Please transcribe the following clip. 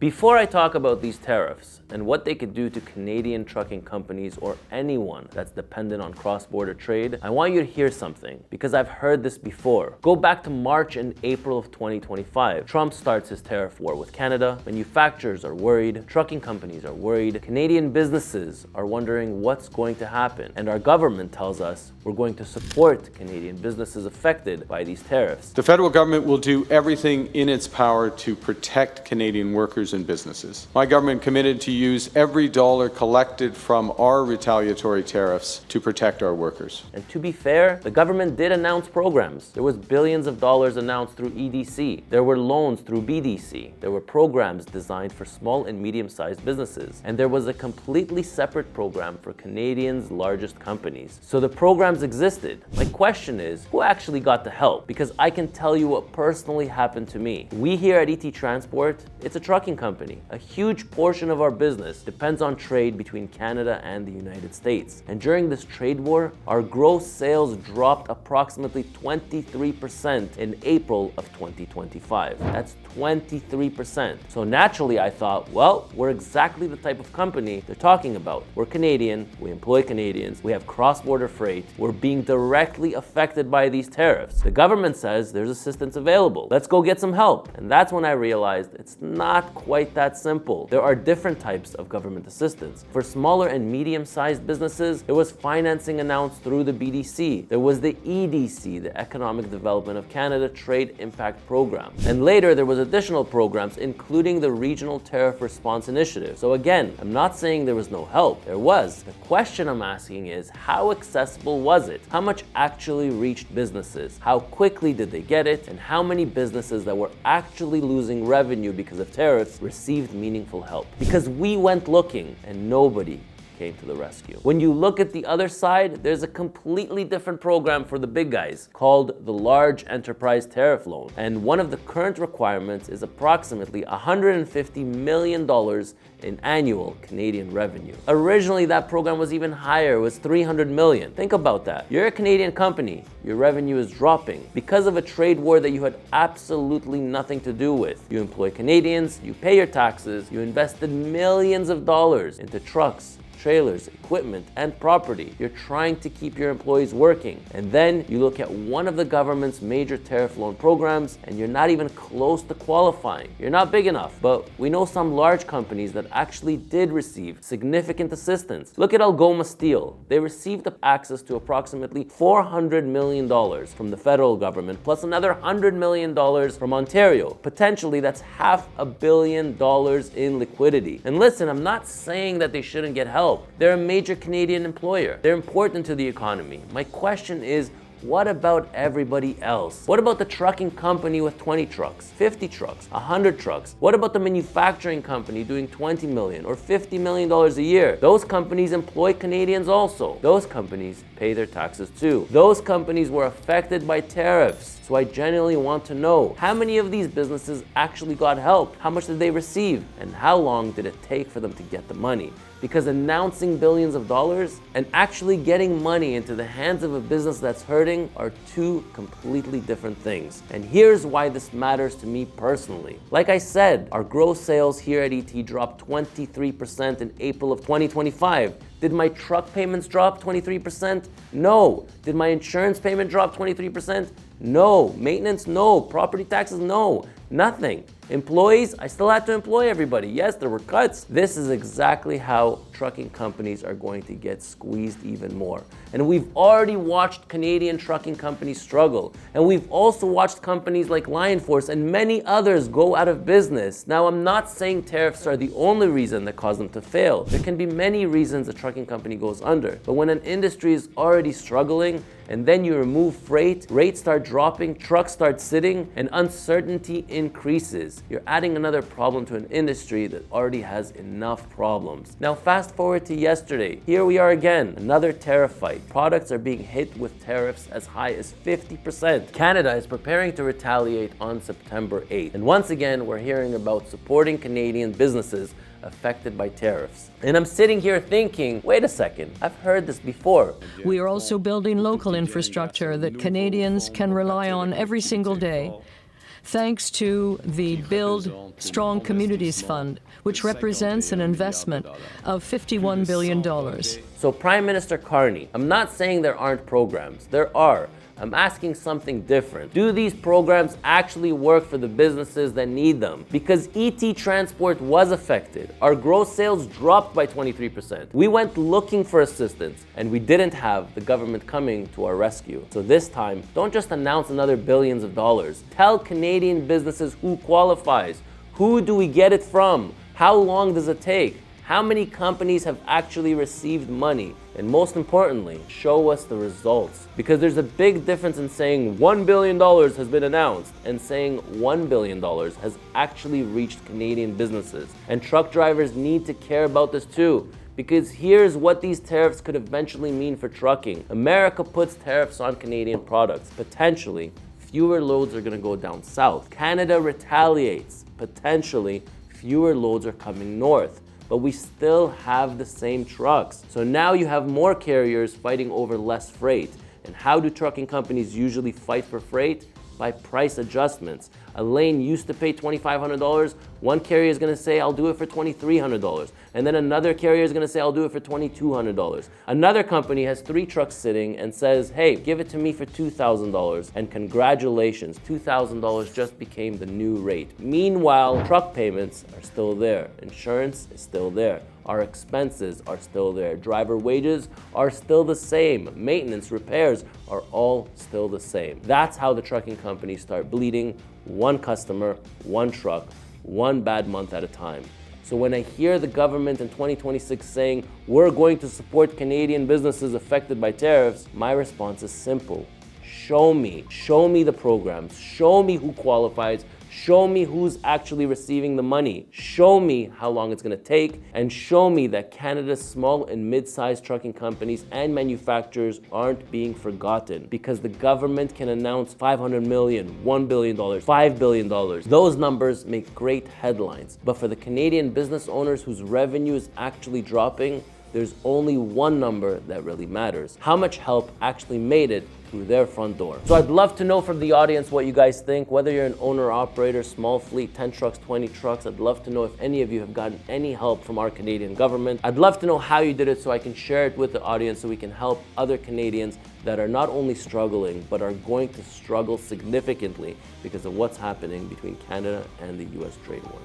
Before I talk about these tariffs and what they could do to Canadian trucking companies or anyone that's dependent on cross-border trade, I want you to hear something because I've heard this before. Go back to March and April of 2025. Trump starts his tariff war with Canada. Manufacturers are worried. Trucking companies are worried. Canadian businesses are wondering what's going to happen. And our government tells us we're going to support Canadian businesses affected by these tariffs. The federal government will do everything in its power to protect Canadian workers and businesses. My government committed to use every dollar collected from our retaliatory tariffs to protect our workers. And to be fair, the government did announce programs. There was billions of dollars announced through EDC. There were loans through BDC. There were programs designed for small and medium-sized businesses. And there was a completely separate program for Canadians' largest companies. So the programs existed. My question is, who actually got the help? Because I can tell you what personally happened to me. We here at ET Transport, it's a trucking company. A huge portion of our business depends on trade between Canada and the United States. And during this trade war, our gross sales dropped approximately 23% in April of 2025. That's 23%. So naturally I thought, well, we're exactly the type of company they're talking about. We're Canadian, we employ Canadians, we have cross-border freight, we're being directly affected by these tariffs. The government says there's assistance available. Let's go get some help. And that's when I realized it's not quite that simple. There are different types of government assistance. For smaller and medium-sized businesses, there was financing announced through the BDC. There was the EDC, the Economic Development of Canada Trade Impact Program. And later, there was additional programs, including the Regional Tariff Response Initiative. So again, I'm not saying there was no help. There was. The question I'm asking is, how accessible was it? How much actually reached businesses? How quickly did they get it? And how many businesses that were actually losing revenue because of tariffs received meaningful help? Because we went looking and nobody came to the rescue. When you look at the other side, there's a completely different program for the big guys called the Large Enterprise Tariff Loan. And one of the current requirements is approximately $150 million in annual Canadian revenue. Originally, that program was even higher. It was $300 million. Think about that. You're a Canadian company. Your revenue is dropping because of a trade war that you had absolutely nothing to do with. You employ Canadians, you pay your taxes, you invested millions of dollars into trucks, trailers, equipment, and property. You're trying to keep your employees working. And then you look at one of the government's major tariff loan programs and you're not even close to qualifying. You're not big enough. But we know some large companies that actually did receive significant assistance. Look at Algoma Steel. They received access to approximately $400 million from the federal government, plus another $100 million from Ontario. Potentially, that's $500 million in liquidity. And listen, I'm not saying that they shouldn't get help. They're a major Canadian employer. They're important to the economy. My question is, what about everybody else? What about the trucking company with 20 trucks, 50 trucks, 100 trucks? What about the manufacturing company doing $20 million or $50 million a year? Those companies employ Canadians also. Those companies pay their taxes too. Those companies were affected by tariffs. So I genuinely want to know, how many of these businesses actually got help? How much did they receive? And how long did it take for them to get the money? Because announcing billions of dollars and actually getting money into the hands of a business that's hurting are two completely different things. And here's why this matters to me personally. Like I said, our gross sales here at ET dropped 23% in April of 2025. Did my truck payments drop 23%? No. Did my insurance payment drop 23%? No. Maintenance? No. Property taxes? No. Nothing. Employees? I still had to employ everybody. Yes, there were cuts. This is exactly how trucking companies are going to get squeezed even more. And we've already watched Canadian trucking companies struggle. And we've also watched companies like Lion Force and many others go out of business. Now, I'm not saying tariffs are the only reason that cause them to fail. There can be many reasons a trucking company goes under. But when an industry is already struggling, and then you remove freight, rates start dropping, trucks start sitting, and uncertainty increases. You're adding another problem to an industry that already has enough problems. Now fast forward to yesterday. Here we are again, another tariff fight. Products are being hit with tariffs as high as 50%. Canada is preparing to retaliate on September 8th. And once again, we're hearing about supporting Canadian businesses affected by tariffs. And I'm sitting here thinking, wait a second, I've heard this before. We are also building local infrastructure that Canadians can rely on every single day. thanks to the Build Strong Communities Fund, which represents an investment of $51 billion. So Prime Minister Carney, I'm not saying there aren't programs. There are. I'm asking something different. Do these programs actually work for the businesses that need them? Because ET Transport was affected. Our gross sales dropped by 23%. We went looking for assistance, and we didn't have the government coming to our rescue. So this time, don't just announce another billions of dollars. Tell Canadian businesses who qualifies. Who do we get it from? How long does it take? How many companies have actually received money? And most importantly, show us the results. Because there's a big difference in saying $1 billion has been announced and saying $1 billion has actually reached Canadian businesses. And truck drivers need to care about this too. Because here's what these tariffs could eventually mean for trucking. America puts tariffs on Canadian products. Potentially, fewer loads are gonna go down south. Canada retaliates. Potentially, fewer loads are coming north. But we still have the same trucks. So now you have more carriers fighting over less freight. And how do trucking companies usually fight for freight? By price adjustments. A lane used to pay $2,500. One carrier is gonna say, I'll do it for $2,300. And then another carrier is gonna say, I'll do it for $2,200. Another company has 3 trucks sitting and says, hey, give it to me for $2,000. And congratulations, $2,000 just became the new rate. Meanwhile, truck payments are still there. Insurance is still there. Our expenses are still there. Driver wages are still the same. Maintenance, repairs are all still the same. That's how the trucking companies start bleeding one customer, one truck, one bad month at a time. So when I hear the government in 2026 saying, we're going to support Canadian businesses affected by tariffs, my response is simple. Show me the programs, show me who qualifies, show me who's actually receiving the money, show me how long it's gonna take, and show me that Canada's small and mid-sized trucking companies and manufacturers aren't being forgotten, because the government can announce $500 million, $1 billion, $5 billion. Those numbers make great headlines, but for the Canadian business owners whose revenue is actually dropping, there's only one number that really matters. How much help actually made it through their front door? So I'd love to know from the audience what you guys think, whether you're an owner operator, small fleet, 10 trucks, 20 trucks. I'd love to know if any of you have gotten any help from our Canadian government. I'd love to know how you did it so I can share it with the audience so we can help other Canadians that are not only struggling, but are going to struggle significantly because of what's happening between Canada and the US trade war.